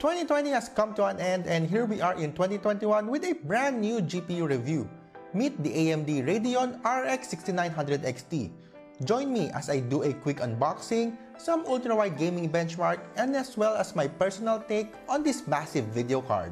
2020 has come to an end and here we are in 2021 with a brand new GPU review. Meet the AMD Radeon RX 6900 XT. Join me as I do a quick unboxing, some ultrawide gaming benchmark, and as well as my personal take on this massive video card.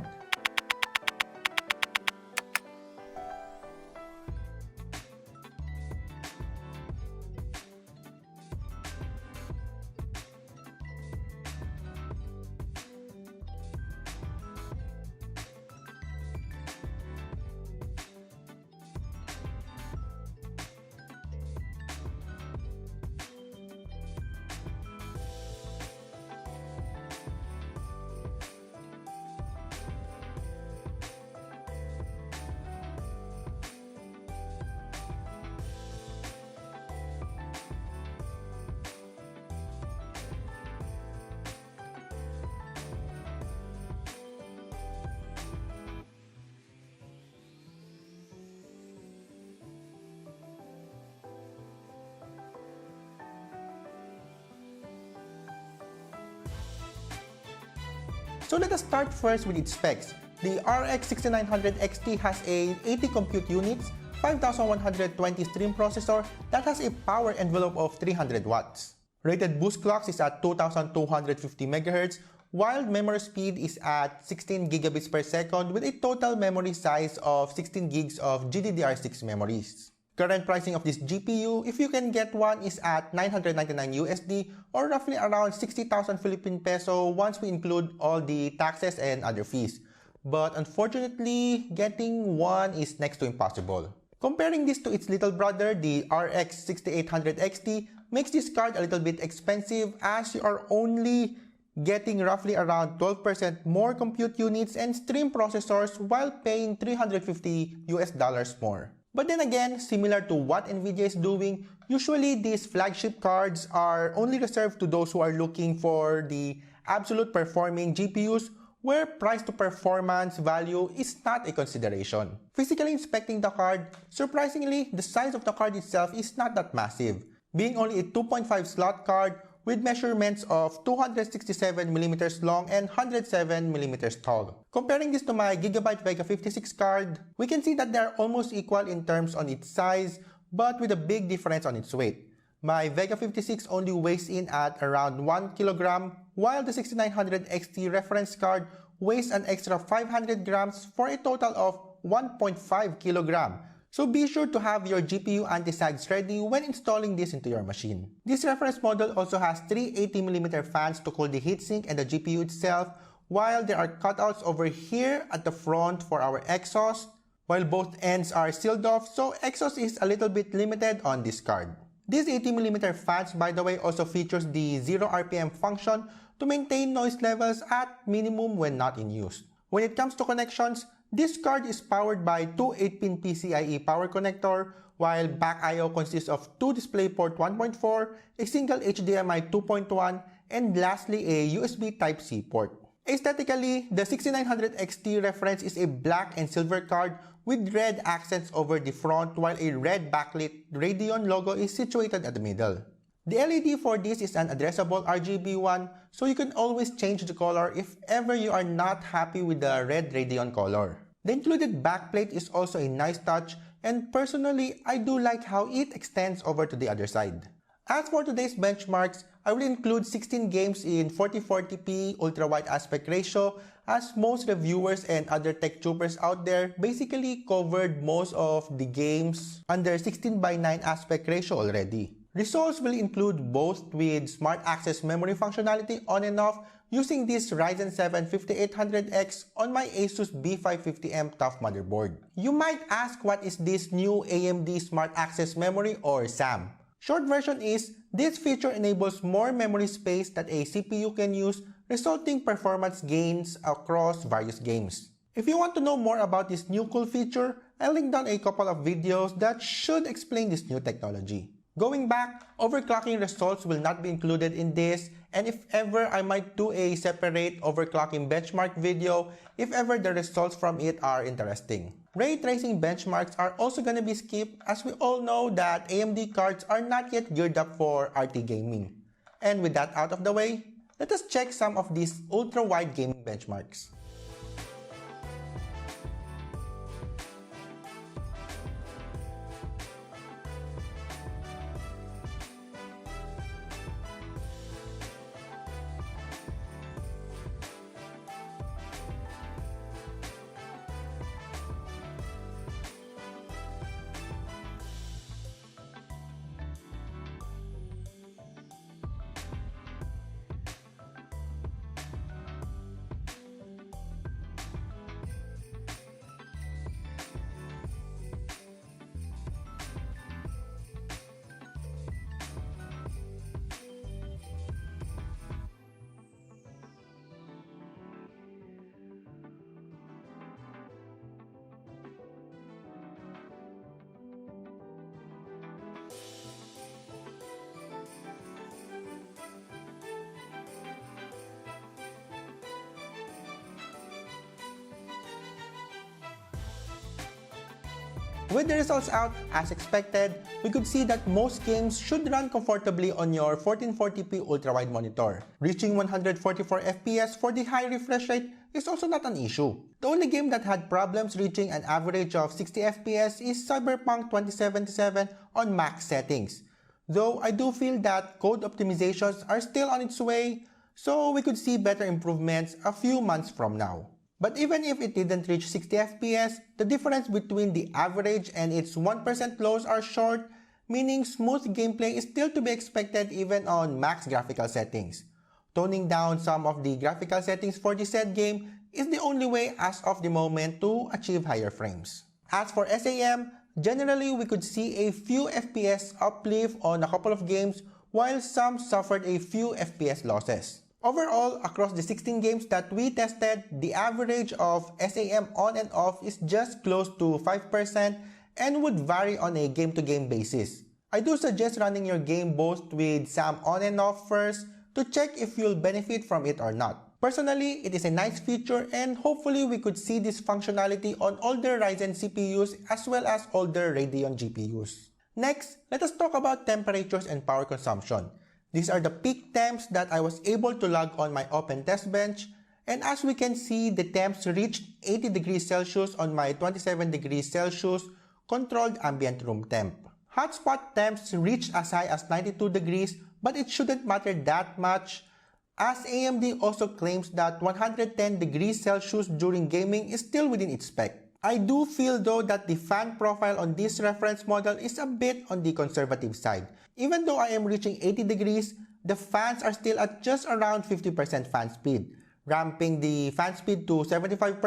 So let us start first with its specs. The RX 6900 XT has a 80 compute units, 5120 stream processor that has a power envelope of 300 watts. Rated boost clocks is at 2250 MHz, while memory speed is at 16 gigabits per second with a total memory size of 16 gigs of GDDR6 memories. Current pricing of this GPU, if you can get one, is at 999 USD or roughly around 60,000 Philippine peso once we include all the taxes and other fees. But unfortunately, getting one is next to impossible. Comparing this to its little brother, the RX 6800 XT, makes this card a little bit expensive as you are only getting roughly around 12% more compute units and stream processors while paying $350 more. But then again, similar to what Nvidia is doing, usually these flagship cards are only reserved to those who are looking for the absolute performing GPUs where price to performance value is not a consideration. Physically inspecting the card, surprisingly, the size of the card itself is not that massive, being only a 2.5 slot card with measurements of 267mm long and 107mm tall. Comparing this to my Gigabyte Vega 56 card, we can see that they are almost equal in terms on its size, but with a big difference on its weight. My Vega 56 only weighs in at around 1 kg, while the 6900 XT reference card weighs an extra 500 grams for a total of 1.5 kg. So be sure to have your GPU anti-sags ready when installing this into your machine. This reference model also has 3 80mm fans to cool the heatsink and the GPU itself, while there are cutouts over here at the front for our exhaust, while both ends are sealed off, so exhaust is a little bit limited on this card. These 80mm fans, by the way, also features the 0 RPM function to maintain noise levels at minimum when not in use. When it comes to connections, this card is powered by two 8-pin PCIe power connector, while back I/O consists of two DisplayPort 1.4, a single HDMI 2.1, and lastly a USB Type-C port. Aesthetically, the 6900 XT reference is a black and silver card with red accents over the front, while a red backlit Radeon logo is situated at the middle. The LED for this is an addressable RGB one, so you can always change the color if ever you are not happy with the red Radeon color. The included backplate is also a nice touch, and personally, I do like how it extends over to the other side. As for today's benchmarks, I will include 16 games in 4040p ultra-wide aspect ratio, as most reviewers and other tech troopers out there basically covered most of the games under 16:9 aspect ratio already. Results will include both with Smart Access memory functionality on and off using this Ryzen 7 5800X on my Asus B550M TUF motherboard. You might ask, what is this new AMD Smart Access memory, or SAM? Short version is, this feature enables more memory space that a CPU can use, resulting performance gains across various games. If you want to know more about this new cool feature, I'll link down a couple of videos that should explain this new technology. Going back, overclocking results will not be included in this, and if ever, I might do a separate overclocking benchmark video if ever the results from it are interesting. Ray tracing benchmarks are also gonna be skipped, as we all know that AMD cards are not yet geared up for RT gaming. And with that out of the way, let us check some of these ultra-wide gaming benchmarks. With the results out, as expected, we could see that most games should run comfortably on your 1440p ultrawide monitor. Reaching 144 FPS for the high refresh rate is also not an issue. The only game that had problems reaching an average of 60 FPS is Cyberpunk 2077 on max settings. Though I do feel that code optimizations are still on its way, so we could see better improvements a few months from now. But even if it didn't reach 60 FPS, the difference between the average and its 1% lows are short, meaning smooth gameplay is still to be expected even on max graphical settings. Toning down some of the graphical settings for the said game is the only way as of the moment to achieve higher frames. As for SAM, generally we could see a few FPS uplift on a couple of games while some suffered a few FPS losses. Overall, across the 16 games that we tested, the average of SAM on and off is just close to 5% and would vary on a game-to-game basis. I do suggest running your game both with SAM on and off first to check if you'll benefit from it or not. Personally, it is a nice feature and hopefully we could see this functionality on older Ryzen CPUs as well as older Radeon GPUs. Next, let us talk about temperatures and power consumption. These are the peak temps that I was able to log on my open test bench, and as we can see, the temps reached 80 degrees Celsius on my 27 degrees Celsius controlled ambient room temp. Hotspot temps reached as high as 92 degrees, but it shouldn't matter that much, as AMD also claims that 110 degrees Celsius during gaming is still within its spec. I do feel though that the fan profile on this reference model is a bit on the conservative side. Even though I am reaching 80 degrees, the fans are still at just around 50% fan speed. Ramping the fan speed to 75%,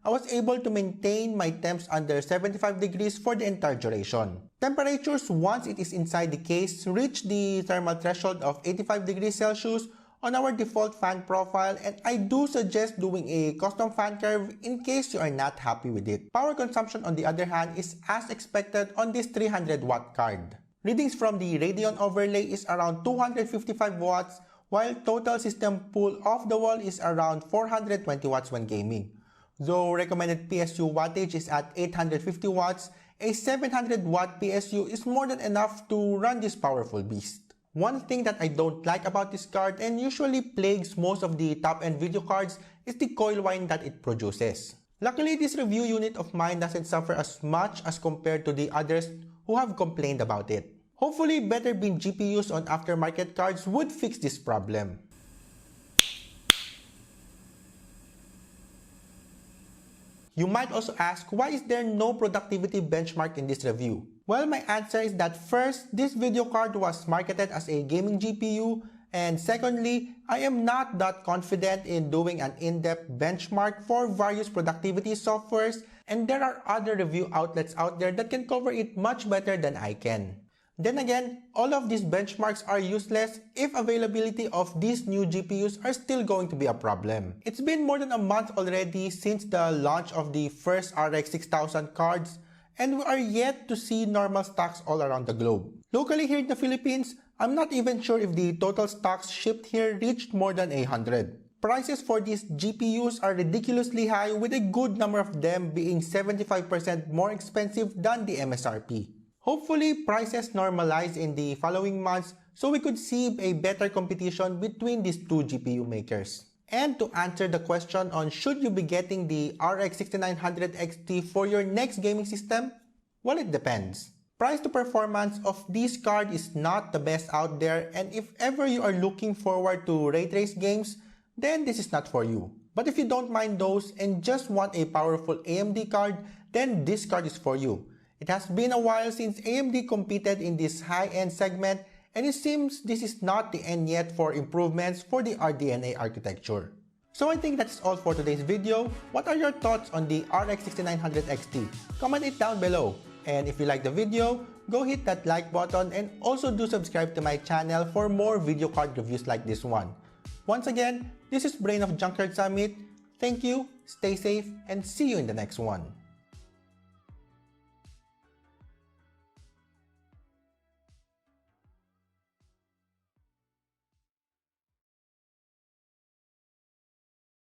I was able to maintain my temps under 75 degrees for the entire duration. Temperatures, once it is inside the case, reach the thermal threshold of 85 degrees Celsius on our default fan profile, and I do suggest doing a custom fan curve in case you are not happy with it. Power consumption on the other hand is as expected on this 300 watt card. Readings from the Radeon overlay is around 255 watts, while total system pull off the wall is around 420 watts when gaming. Though recommended PSU wattage is at 850 watts, a 700 watt PSU is more than enough to run this powerful beast. One thing that I don't like about this card and usually plagues most of the top-end video cards is the coil whine that it produces. Luckily, this review unit of mine doesn't suffer as much as compared to the others who have complained about it. Hopefully, better bin GPUs on aftermarket cards would fix this problem. You might also ask, why is there no productivity benchmark in this review? Well, my answer is that first, this video card was marketed as a gaming GPU, and secondly, I am not that confident in doing an in-depth benchmark for various productivity softwares, and there are other review outlets out there that can cover it much better than I can. Then again, all of these benchmarks are useless if availability of these new GPUs are still going to be a problem. It's been more than a month already since the launch of the first RX 6000 cards, and we are yet to see normal stocks all around the globe. Locally here in the Philippines, I'm not even sure if the total stocks shipped here reached more than 100. Prices for these GPUs are ridiculously high, with a good number of them being 75% more expensive than the MSRP. Hopefully, prices normalize in the following months so we could see a better competition between these two GPU makers. And to answer the question on should you be getting the RX 6900 XT for your next gaming system, well, it depends. Price to performance of this card is not the best out there, and if ever you are looking forward to ray trace games, then this is not for you. But if you don't mind those and just want a powerful AMD card, then this card is for you. It has been a while since AMD competed in this high-end segment, and it seems this is not the end yet for improvements for the RDNA architecture. So I think that's all for today's video. What are your thoughts on the RX 6900 XT? Comment it down below. And if you like the video, go hit that like button and also do subscribe to my channel for more video card reviews like this one. Once again, this is Brain of Junkyard Summit. Thank you, stay safe, and see you in the next one.